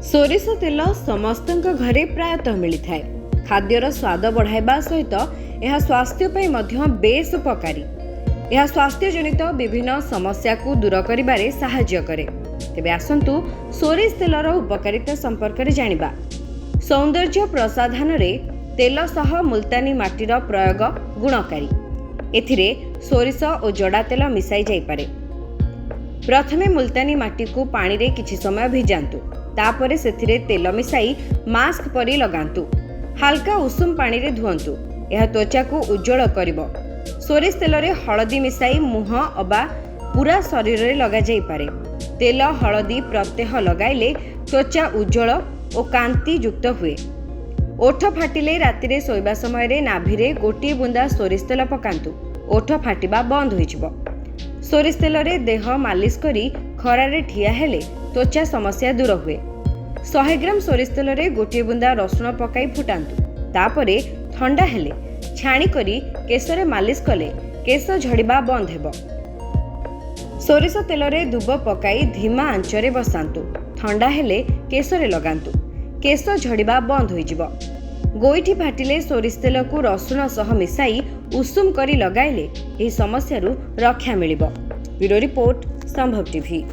सोरिष तेल समस्तଙ୍କ घरे प्रायतः मिली थाए। खाद्यर स्वाद बढ़ाइबा सहित यह स्वास्थ्य पई मध्य बेस उपकारी। यह स्वास्थ्य जनित विभिन्न समस्या को दूर करिबारे सहाय्य करे। तेबे आसंतु सोरिष तेलर उपकारिता संपर्क रे जानिबा। सौंदर्य प्रसाधन रे तेल सह मुल्तानी माटीर प्रयोग गुणकारी। एथिरे सोरिष और जड़ा तेल मिसाई जाई पारे। प्रथमे मुल्तानी माटी को पानी रे किछि समय भिजांतु। तापरे सेथिरे तेल मिसाई मास्क परी लगांतु। हल्का उषुम पानी रे धुअंतु। यह त्वचा को उज्जवल करिवो। सोरिष तेल रे हळदी मिसाई मुह अबा पूरा शरीर रे लगा जाई पारे। तेल हळदी प्रत्यह लगाइले त्वचा उज्जवल और कांति युक्त हुए। ओठ फाटिले राति रे सोइबा समय रे नाभि रे गोटी बुंदा सोरिष तेल पकांतु। ओठ फाटिबा बंद होइजिवो। सोरिष तेल रे देह मालिश करी खरा रे ठिया हेले त्वचा समस्या दूर हुए। 100 ग्राम सोरिष तेल रे गोटी बुंदा रसुण पकाई फुटांतु। तापरे ठंडा हेले छाणी करी केश रे मालिश कले केश झड़िबा बंद हेबो। सोरिष तेल रे दुब पकाई धीमा आंच रे बसांतु। ठंडा हेले केश रे लगांतु। केश झड़िबा बंद होइजिवो। गोइठी फाटिले सोरिष तेल को रसुण सह मिसाई उषुम करी लगाइले एही समस्या रक्षा मिलिबो। ब्यूरो रिपोर्ट संभव टीवी।